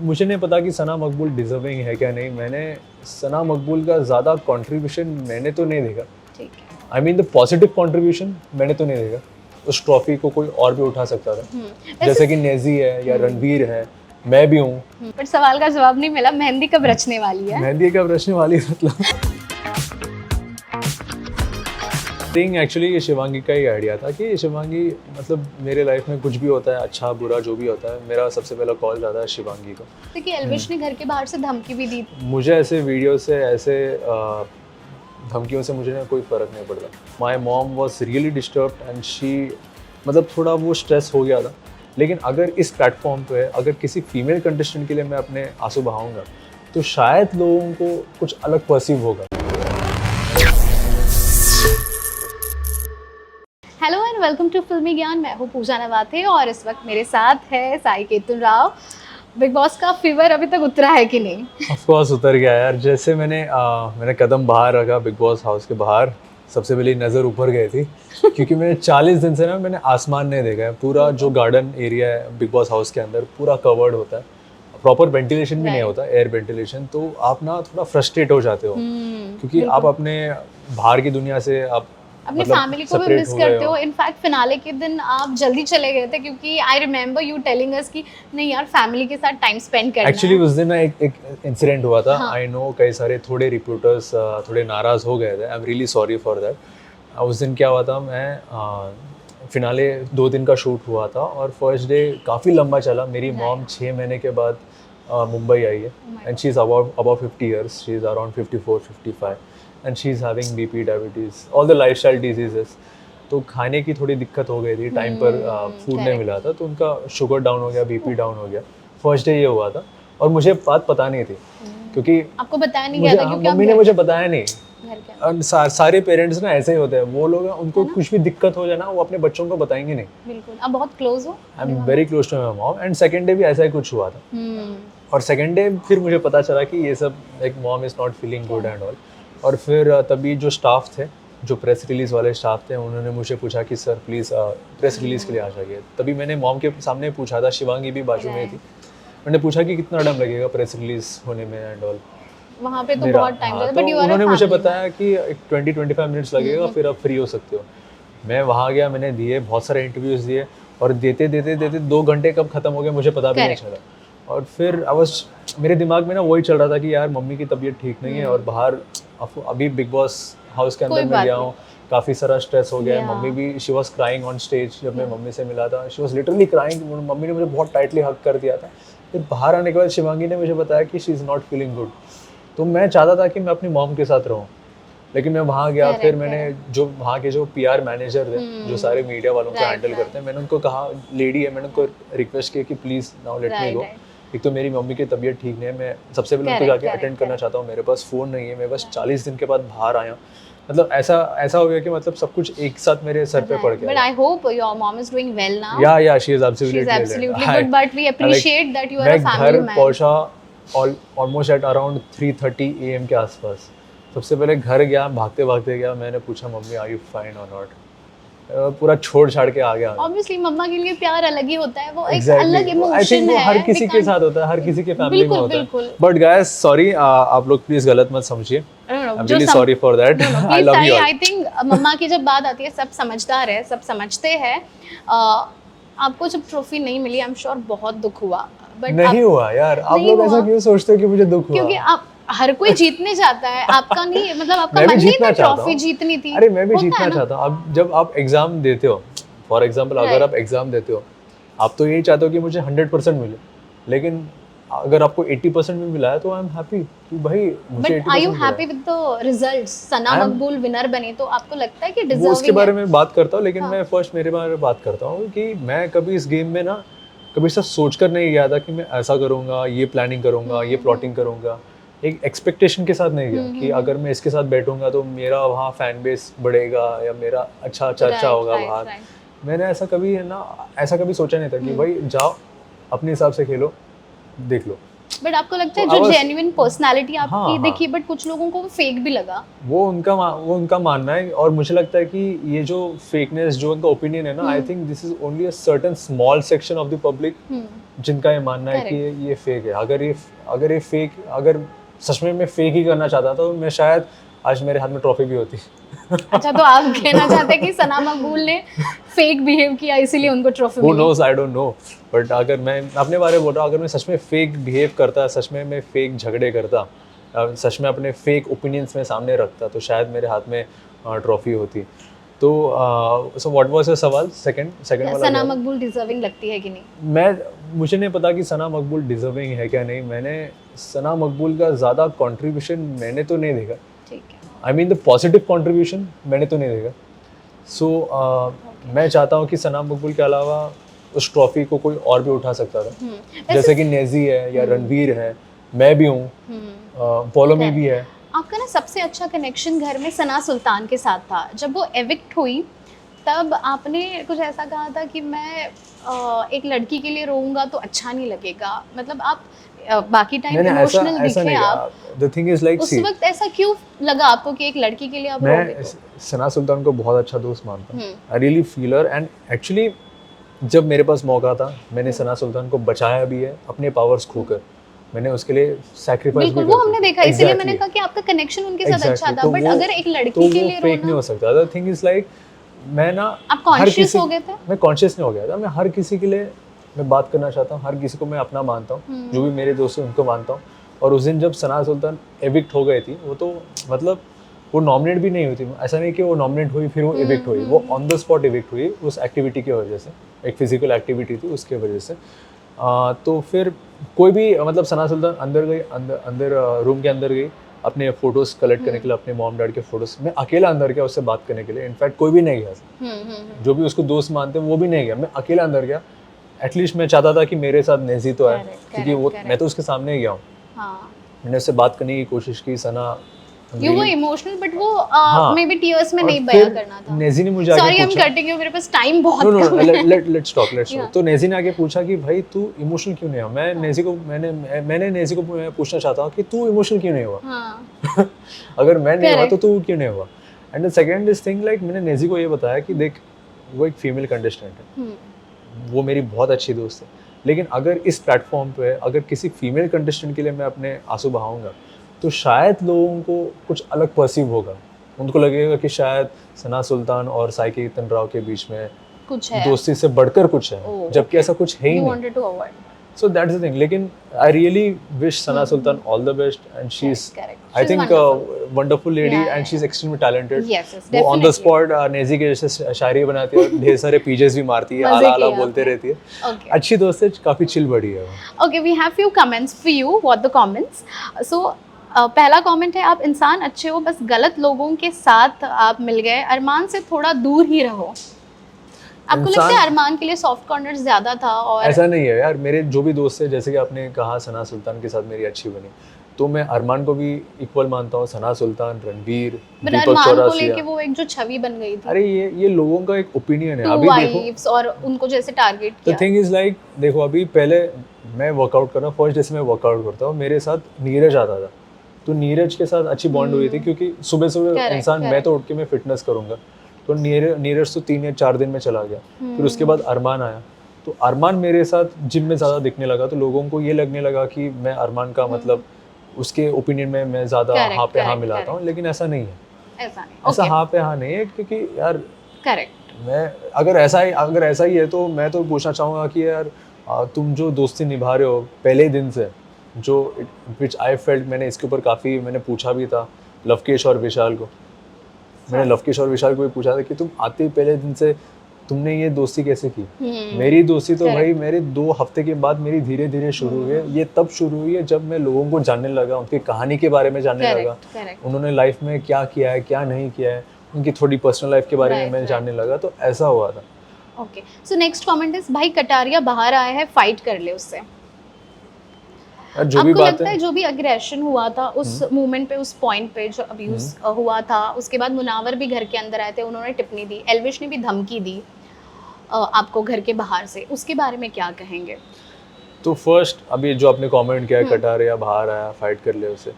मुझे नहीं पता कि सना मकबूल डिजर्विंग है क्या नहीं। मैंने सना मकबूल का ज़्यादा कंट्रीब्यूशन मैंने तो नहीं देखा। ठीक है। I mean the positive contribution मैंने तो नहीं देखा। उस ट्रॉफी को कोई और भी उठा सकता था, जैसे कि नेजी है या रणवीर है, मैं भी हूँ। पर सवाल का जवाब नहीं मिला, मेहंदी कब रचने वाली है? मेहंदी कब रचने वाली है मतलब थिंग एक्चुअली ये शिवांगी का ही आइडिया था कि शिवांगी मतलब मेरे लाइफ में कुछ भी होता है, अच्छा बुरा जो भी होता है, मेरा सबसे पहला कॉल जाता है शिवांगी को। क्योंकि एल्विश ने घर के बाहर से धमकी भी दी। मुझे ऐसे वीडियो से ऐसे धमकियों से मुझे ना कोई फ़र्क नहीं पड़ता। My mom was really disturbed and she मतलब थोड़ा वो स्ट्रेस हो गया था। लेकिन अगर इस प्लेटफॉर्म पे अगर किसी फीमेल कंटेस्टेंट के लिए मैं अपने आंसू बहाऊंगा तो शायद लोगों को कुछ अलग पर्सीव होगा। Hello and welcome to Filmi ज्ञान। मैं हूँ पूजा नवाथे और इस वक्त मेरे साथ है साई केतुल राव। बिग बॉस का फीवर अभी तक उतरा है कि नहीं? ऑफ कोर्स उतर गया यार। जैसे मैंने कदम बाहर रखा बिग बॉस हाउस के बाहर, सबसे पहली नज़र ऊपर गई थी क्योंकि मैंने 40 दिन से ना मैंने आसमान नहीं देखा है। पूरा जो गार्डन एरिया है बिग बॉस हाउस के अंदर पूरा कवर्ड होता है, प्रॉपर वेंटिलेशन भी नहीं होता, एयर वेंटिलेशन। तो आप ना थोड़ा फ्रस्ट्रेट हो जाते हो क्योंकि आप अपने बाहर की दुनिया से आप अपनी मतलब फैमिली को भी मिस करते हो। इनफैक्ट फिनाले के दिन आप जल्दी चले गए थे क्योंकि I remember you telling us कि नहीं यार फैमिली के साथ टाइम स्पेंड करना है। एक्चुअली उस दिन ना एक इंसिडेंट हुआ था। आई नो कई सारे थोड़े रिपोर्टर्स थोड़े नाराज़ हो गए थे। I am really sorry for that. उस दिन क्या हुआ था, मैं फिनाले 2 दिन का शूट हुआ था और फर्स्ट डे काफ़ी लंबा चला। मेरी मॉम 6 महीने के बाद मुंबई आई है and she is about 50 years, she is around 54-55 and she is having BP, diabetes, all the lifestyle diseases. तो खाने की थोड़ी दिक्कत हो गई थी, टाइम पर फूड नहीं मिला था, तो उनका शुगर डाउन हो गया, बीपी डाउन हो गया। फर्स्ट डे ये हुआ था और मुझे बात पता नहीं थी क्योंकि आपको बताया नहीं गया था क्योंकि मम्मी ने मुझे बताया नहीं। घर के और सारे पेरेंट्स ना ऐसे ही होते हैं, वो लोग उनको कुछ भी दिक्कत हो जाए ना वो अपने बच्चों को बताएंगे नहीं। बिल्कुल। आप बहुत क्लोज हो। I am very close to my mom and second day भी ऐसा ही कुछ हुआ था। और सेकेंड डे फिर मुझे पता चला कि ये सब like mom is not feeling good and all. और फिर तभी जो स्टाफ थे, जो प्रेस रिलीज़ वाले स्टाफ थे, उन्होंने मुझे पूछा कि सर प्लीज़ प्रेस रिलीज़ के लिए आ जाइए। तभी मैंने मॉम के सामने पूछा था, शिवांगी भी बाजू में थी। मैंने पूछा कि कितना टाइम लगेगा प्रेस रिलीज़ होने में एंड ऑल। वहाँ पे तो बहुत टाइम लगता है, तो बट यू आर उन्होंने मुझे बताया कि 20-25 मिनट्स लगेगा, फिर आप फ्री हो सकते हो। मैं वहाँ गया, मैंने दिए बहुत सारे इंटरव्यूज़ दिए और देते 2 घंटे कब ख़त्म हो गए मुझे पता भी नहीं चला। और फिर मेरे दिमाग में ना वही चल रहा था कि यार मम्मी की तबीयत ठीक नहीं है और बाहर अभी बिग बॉस हाउस के अंदर मैं गया हूँ, काफ़ी सारा स्ट्रेस हो गया है। मम्मी भी she was crying on stage. जब मैं मम्मी से मिला था she was literally crying. Mummy ने मुझे बहुत टाइटली हग कर दिया था। फिर बाहर आने के बाद शिवांगी ने मुझे बताया कि she is not feeling good. तो मैं चाहता था कि मैं अपनी मॉम के साथ रहूँ, लेकिन मैं वहाँ गया। फिर मैंने जो वहाँ के जो PR मैनेजर थे, जो सारे मीडिया वालों को हैंडल करते हैं, मैंने उनको कहा, लेडी है, मैंने उनको रिक्वेस्ट किया कि प्लीज़ नाउ लेट मी गो। एक तो मेरी मम्मी की तबीयत ठीक नहीं है, मैं सबसे पहले उनको जाके अटेंड करना चाहता हूँ। मेरे पास फ़ोन नहीं है, मैं बस 40 दिन के बाद बाहर आया। मतलब ऐसा हो गया कि मतलब सब कुछ एक साथ मेरे सर पे पड़ गया। But I hope your mom is doing well now. Yeah, she is absolutely good, but we appreciate that you are a family man. मैं घर पहुंचा ऑलमोस्ट एट अराउंड 3:30 AM के आसपास। सबसे पहले घर गया, भागते भागते गया, मैंने पूछा मम्मी आर यू फाइन और नॉट। पूरा छोड़ छाड़ के आ गया। Obviously मम्मा के लिए प्यार अलग ही होता है, वो एक अलग इमोशन है। हर किसी के साथ होता है, हर किसी के फैमिली में होता है। बट गाइस सॉरी, आप लोग प्लीज गलत मत समझिए। I'm really sorry for that. I love you all. I think मम्मा की जब बात आती है, सब समझदार है, सब समझते हैं। आपको जब ट्रॉफी नहीं मिली, आई एम श्योर बहुत दुख हुआ। बट नहीं हुआ यार, आप लोग ऐसा क्यों सोचते हो कि मुझे दुख हुआ? क्योंकि आप हर कोई जीतने जाता है, आपका नहीं, मतलब आपका मन नहीं था ट्रॉफी जीतनी थी। अरे मैं भी जीतना चाहता हूँ। अब जब आप एग्जाम देते हो, फॉर एग्जाम्पल अगर आप एग्जाम देते हो, आप तो यही चाहते हो कि मुझे 100% मिले। लेकिन अगर आपको 80% भी मिला है तो आई एम हैप्पी कि भाई मुझे 80% are you happy with the results? Sana Maqbool winner बने तो आपको लगता है कि डिजर्विंग है? उसके बारे में बात करता हूँ, लेकिन मैं फर्स्ट मेरे बारे में बात करता हूँ कि मैं कभी इस गेम में ना कभी ऐसा सोच कर नहीं गया था कि मैं ऐसा करूँगा, ये प्लानिंग करूँगा, ये प्लॉटिंग करूँगा। एक एक्सपेक्टेशन के साथ नहीं गया कि अगर मैं इसके साथ बैठूंगा तो मेरा वहाँ फैन बेस बढ़ेगा या मेरा अच्छा चर्चा होगा बाहर। मैंने ऐसा कभी सोचा नहीं था कि भाई जाओ अपने हिसाब से खेलो, देख लो। बट आपको लगता है तो I जो was- जेन्युइन पर्सनालिटी आपकी हाँ, हाँ। दिखी, बट कुछ लोगों को फेक भी लगा। वो उनका मानना है, और मुझे लगता है कि ये जो फेकनेस, जो उनका ओपिनियन है ना, I think this is only a certain small section of the public जिनका ये मानना है कि ये फेक है। अगर सच में मैं फेक ही करना चाहता तो मैं शायद आज मेरे हाथ में ट्रॉफी भी होती। अच्छा, तो आप कहना चाहते हैं कि सना मकबूल ने फेक बिहेव किया इसीलिए उनको ट्रॉफी Who मिली? knows, I don't know. But अगर मैं अपने बारे में बोल रहा हूँ, अगर मैं सच में फेक बिहेव करता, सच में मैं फेक झगड़े करता, सच में अपने फेक ओपिनियंस में सामने रखता, तो शायद मेरे हाथ में ट्रॉफी होती। तो सो व्हाट वाज योर सवाल? सेकंड वाला सना क्या? मकबूल डिजर्विंग लगती है कि नहीं? मुझे नहीं पता कि सना मकबूल डिजर्विंग है क्या नहीं। मैंने सना मकबूल का ज़्यादा कंट्रीब्यूशन मैंने तो नहीं देखा। ठीक है। I mean the positive contribution मैंने तो नहीं देखा। सो मैं चाहता हूँ कि सना मकबूल के अलावा उस ट्रॉफी को कोई और भी उठा सकता था, जैसे कि नेजी है या रणवीर है, मैं भी हूँ, पॉलोमी भी है। आपका ना सबसे अच्छा कनेक्शन घर में सना सुल्तान के साथ था। जब वो एविक्ट हुई तब आपने कुछ ऐसा कहा था कि मैं एक लड़की के लिए रोऊंगा तो अच्छा नहीं लगेगा, मतलब आप बाकी टाइम मैंने ऐसा इमोशनल ऐसा दिखे नहीं आप। कहा। द थिंग इज लाइक, उस वक्त ऐसा क्यों लगा आपको कि एक लड़की के लिए आप रोगे? मैं तो सना सुल्तान को बहुत अच्छा दोस्त मानता हूँ। I really feel her, and actually जब मेरे पास मौका था, मैंने सना सुल्तान को बचाया भी है अपने पावर्स खोकर। मैंने उसके लिए सैक्रिफाइस भी बिल्कुल, वो हमने देखा, इसीलिए मैंने Exactly. कहा कि आपका कनेक्शन उनके साथ अच्छा Exactly. था। तो बट वो- अगर एक तो लड़की वो के लिए फेक नहीं रोना, हो सकता। द थिंग इज लाइक, मैं ना आप कॉन्शियस हो गए थे? मैं कॉन्शियस नहीं हो गया था। मैं हर किसी के लिए मैं बात करना चाहता हूँ, हर किसी को मैं अपना मानता हूँ, जो भी मेरे दोस्त हैं उनको मानता हूँ। और उस दिन जब सना सुल्तान एविक्ट हो गई थी, वो तो मतलब वो नॉमिनेट भी नहीं हुई थी। ऐसा नहीं कि वो नॉमिनेट हुई फिर वो एविक्ट हुई, वो ऑन द स्पॉट एविक्ट हुई उस एक्टिविटी की वजह से। एक फिजिकल एक्टिविटी थी उसके वजह से। तो फिर कोई भी मतलब सना सुल्तान अंदर गई, अंदर रूम के अंदर गई अपने फोटोज कलेक्ट करने के लिए, अपने मॉम डैड के फोटोज। मैं अकेला अंदर गया उससे बात करने के लिए। इनफैक्ट कोई भी नहीं गया, जो भी उसको दोस्त मानते हैं वो भी नहीं गया, मैं अकेला अंदर गया। एटलीस्ट मैं चाहता था कि मेरे साथ नेजी तो है, क्योंकि वो मैं तो उसके सामने ही गया हूँ। मैंने उससे बात करने की कोशिश की। सना यू वो इमोशनल, बट वो हाँ। मे बी टीयर्स में और नहीं बयां फिर करना था। नेजी ने मुझे आगे सॉरी, आई एम पूछा, कटिंग यू, मेरे पास टाइम बहुत नो कम है। Let's talk. तो नेजी ने आगे पूछा कि भाई तू इमोशनल क्यों नहीं हुआ। मैं नेजी को मैंने नेजी को पूछना चाहता हूँ कि तू इमोशनल क्यों नहीं हुआ। हाँ। अगर मैं नहीं हुआ तो तू क्यों नहीं हुआ। And the second is thing like, मैंने नेजी को ये बताया कि देख, वो एक फीमेल कंटेस्टेंट है, वो मेरी बहुत अच्छी दोस्त है, लेकिन अगर इस प्लेटफॉर्म पे अगर किसी फीमेल कंटेस्टेंट के लिए मैं अपने आंसू बहाऊंगा तो शायद लोगों को कुछ अलग पर्सीव होगा। उनको लगेगा कि शायद सना सुल्तान और साई केतन राव के बीच में कुछ है, दोस्ती से बढ़कर कुछ है, जबकि ऐसा कुछ है ही यू नहीं। Wanted to avoid. So that's the thing. लेकिन I really wish Sana Sultan all the best, and she is I think wonderful lady, and she is extremely talented. वो ऑन द स्पॉट नेजी के जैसे शायरी बनाती है और ढेर सारे पीजेस भी मारती है, आला आला बोलते रहती है। अच्छी दोस्त है, काफी चिल बड़ी है। Okay, we have few comments for you. What the comments? So पहला कमेंट है, आप इंसान अच्छे हो, बस गलत लोगों के साथ आप मिल गए, अरमान से थोड़ा दूर ही रहो। आपको लगता है अरमान के लिए सॉफ्ट कॉर्नर्स ज्यादा था? और ऐसा नहीं है यार, मेरे जो भी दोस्त है, जैसे कि आपने कहा सना सुल्तान के साथ मेरी अच्छी बनी, तो मैं अरमान को भी इक्वल मानता हूँ। सना सुल्तान, रणवीर, दीपक चौरसिया, वो एक जो छवि बन गई थी। अरे ये लोगों का एक ओपिनियन है। अभी देखो, और उनको जैसे टारगेट किया। द थिंग इज लाइक, देखो अभी पहले मैं वर्कआउट कर रहा हूँ, फर्स्ट डे से मैं वर्कआउट करता हूँ, मेरे साथ नीरज आता था, तो नीरज के साथ अच्छी बॉन्ड हुई थी, क्योंकि सुबह सुबह इंसान, मैं तो उठ के मैं फिटनेस करूंगा, तो नीरज तो 3 या 4 दिन में चला गया। फिर उसके बाद अरमान आया, तो अरमान मेरे साथ जिम में ज़्यादा दिखने लगा, तो लोगों को ये लगने लगा कि मैं अरमान का मतलब उसके ओपिनियन में मैं ज़्यादा हाँ पे हाँ मिलाता हूँ, लेकिन ऐसा नहीं है। ऐसा हाँ पे हाँ नहीं है, क्योंकि यार करेक्ट, मैं अगर ऐसा ही है तो मैं तो पूछना चाहूँगा कि यार तुम जो दोस्ती निभा रहे हो पहले दिन से, जो विच आई फेल्ट, मैंने इसके ऊपर काफ़ी मैंने पूछा भी था लवकेश और विशाल को। मैंने लवकेश और विशाल को भी पूछा था कि तुम आते ही पहले दिन से तुमने ये दोस्ती कैसे की। मेरी दोस्ती तो भाई मेरे 2 हफ्ते के बाद मेरी धीरे धीरे शुरू हुई है। ये तब शुरू हुई है जब मैं लोगों को जानने लगा, उनकी कहानी के बारे में जानने लगा, उन्होंने लाइफ में क्या किया है क्या नहीं किया है, उनकी थोड़ी पर्सनल लाइफ के बारे में मैं जानने लगा, तो ऐसा हुआ था। Okay, so next comment is, भाई कटारिया बाहर आया है, फाइट कर ले उससे। जो भी आपको बात लगता है है, जो भी अग्रेशन हुआ था उस मोमेंट पे, उस पॉइंट पे जो अब्यूज हुआ था, उसके बाद मुनावर भी घर के अंदर आए थे, उन्होंने टिप्पणी दी, एल्विश ने भी धमकी दी आपको घर के बाहर से, उसके बारे में क्या कहेंगे? तो फर्स्ट अभी जो आपने कमेंट किया है कटार या बाहर आया फाइट कर लिया उसे,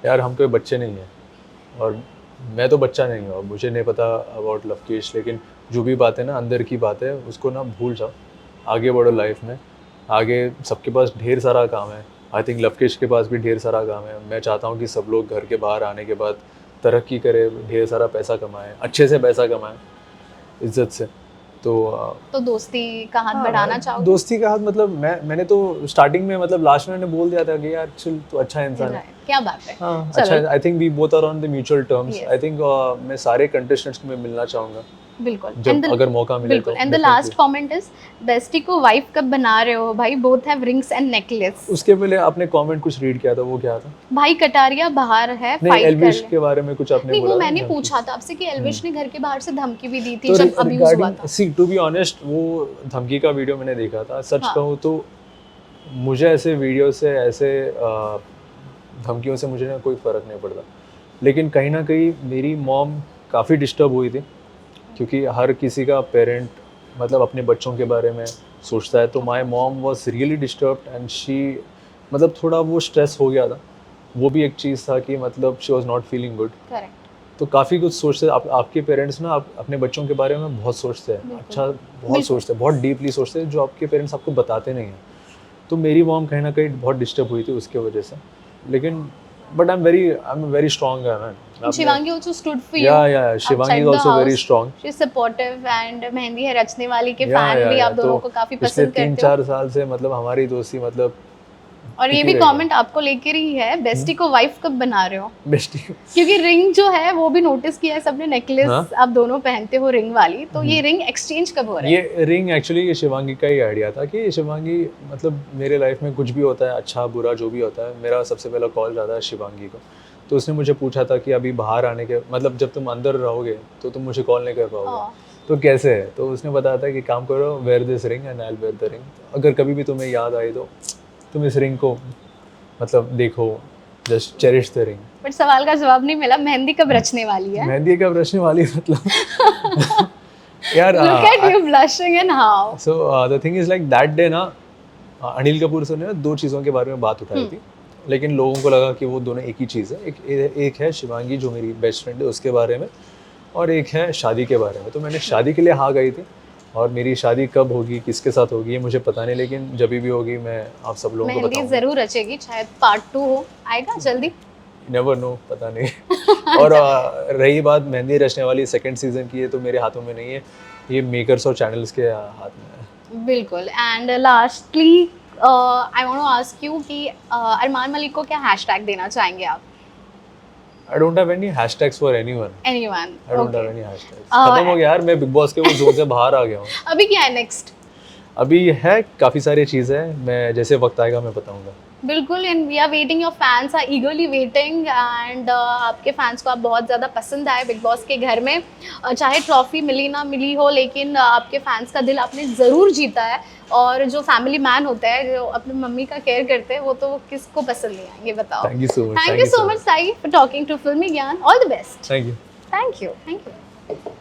यार हम कोई बच्चे नहीं हैं और मैं तो बच्चा नहीं हूँ, मुझे नहीं पता अबाउट लवकेश, लेकिन जो भी बात है ना अंदर की बात है उसको ना भूल जाओ, आगे बढ़ो लाइफ में। आगे सबके पास ढेर सारा काम है, आई थिंक लवकेश के पास भी ढेर सारा काम है। मैं चाहता हूँ कि सब लोग घर के बाहर आने के बाद तरक्की करें, ढेर सारा पैसा कमाएं, अच्छे से पैसा कमाएं, इज्जत से। तो दोस्ती का हाथ बढ़ाना चाहोगे? दोस्ती का हाथ मतलब मैंने तो स्टार्टिंग में मतलब लास्ट में मैंने बोल दिया था कि यार चल तू अच्छा इंसान है, क्या बात है। हाँ अच्छा है। I think we both are on the mutual terms. I think मैं सारे कंटेस्टेंट्स को मैं मिलना चाहूँगा बिल्कुल, जब अगर मौका मिले तो। And the last comment is bestie को वाइफ कब बना रहे हो भाई, both have rings and necklace. उसके पहले आपने कमेंट कुछ रीड किया था, वो क्या था? भाई कटारिया बाहर है, नहीं फाइट एल्विश कर के बारे में कुछ आपने नहीं, बोला? वो मैंने पूछा था आपसे कि एल्विश ने घर के बाहर से धमकी भी दी थी तो जब अब्यूज हुआ था। सी टू बी ऑनेस्ट वो धमकी का वीडियो मैंने देखा था। सच कहूँ तो मुझे ऐसे वीडियो से ऐसे धमकियों से मुझे ना कोई फ़र्क नहीं पड़ता, लेकिन कहीं ना कहीं मेरी मॉम काफ़ी डिस्टर्ब हुई थी, क्योंकि हर किसी का पेरेंट मतलब अपने बच्चों के बारे में सोचता है। तो my mom was really disturbed and she मतलब थोड़ा वो स्ट्रेस हो गया था। वो भी एक चीज़ था कि मतलब she was not feeling good. तो काफ़ी कुछ सोचते हैं आपके पेरेंट्स ना, आप अपने बच्चों के बारे में बहुत सोचते हैं, अच्छा बहुत सोचते हैं, बहुत डीपली सोचते हैं, जो आपके पेरेंट्स आपको बताते नहीं हैं। तो मेरी मॉम कहीं ना कहीं बहुत डिस्टर्ब हुई थी उसके वजह से, लेकिन but I am very strong man. Shivangi also stood for you. Yeah, Shivangi is also very strong. She is supportive and mehndi है रचने वाली के फैन भी आप दोनों को काफी पसंद करते हो। 3-4 साल से मतलब हमारी दोस्ती मतलब। और ये भी कमेंट आपको लेकर ही है, बेस्टी को वाइफ कब बना रहे हो? बेस्टी क्योंकि रिंग जो है वो भी नोटिस किया है सबने, नेकलेस आप दोनों पहनते हो रिंग वाली, तो ये रिंग एक्सचेंज कब हो रहा है? ये रिंग एक्चुअली ये शिवांगी का ही आइडिया था कि शिवांगी मतलब मेरे लाइफ में कुछ भी होता है, अच्छा बुरा जो भी होता है, मेरा सबसे पहला कॉल जाता है शिवांगी को। तो उसने मुझे पूछा था कि अभी बाहर आने के मतलब जब तुम अंदर रहोगे तो तुम मुझे कॉल नहीं कर पाओगे, तो कैसे है? तो उसने बताया था कि काम करो, wear this ring and I will wear the ring. अगर कभी भी तुम्हें याद आई तो तुम इस रिंग को मतलब देखो, just cherish the ring. But सवाल का जवाब नहीं मिला, मेहंदी कब रचने वाली है? मेहंदी कब रचने वाली मतलब यार look at you blushing and how. So the thing is like that day ना अनिल कपूर सर ने 2 चीज़ों के बारे में बात उठाई थी, लेकिन लोगों को लगा कि वो दोनों एक ही चीज़ है। एक है शिवांगी जो मेरी बेस्ट फ्रेंड है उसके बारे में, और एक है शादी के बारे में। तो मैंने शादी के लिए हाँ गई थी, और मेरी शादी कब होगी, किसके साथ होगी, ये मुझे पता नहीं, लेकिन जब भी होगी मैं आप सब लोगों को बताऊंगा। मेहंदी जरूर रचेगी, शायद पार्ट 2 हो, आएगा जल्दी, नेवर नो, पता नहीं। और रही बात मेहंदी रचने वाली सेकंड सीजन की, है तो मेरे हाथों में नहीं है, ये मेकर्स और चैनल्स के हाथ में है। बिल्कुल। And lastly I want to ask you कि अरमान मलिक को क्या हैशटैग देना चाहेंगे आप? I don't have any hashtags for anyone. Anyone. I don't have any hashtags. खत्म हो गया यार, मैं बिग बॉस के वो जोन से बाहर आ गया हूँ। अभी क्या है नेक्स्ट? अभी है काफ़ी सारी चीज़ें, मैं जैसे वक्त आएगा मैं बताऊंगा। बिल्कुल, and we are waiting, your fans are eagerly waiting, and आपके फैंस को आप बहुत ज़्यादा पसंद आए बिग बॉस के घर में। चाहे ट्रॉफी मिली ना मिली हो, लेकिन आपके फैंस का दिल आपने ज़रूर जीता है। और जो फैमिली मैन होता है, जो अपनी मम्मी का केयर करते हैं, वो तो किसको पसंद नहीं आएंगे बताओ। Thank you so much. Thank you so much Sai for talking to Filmi Gyaan. All the best. Thank you. Thank you.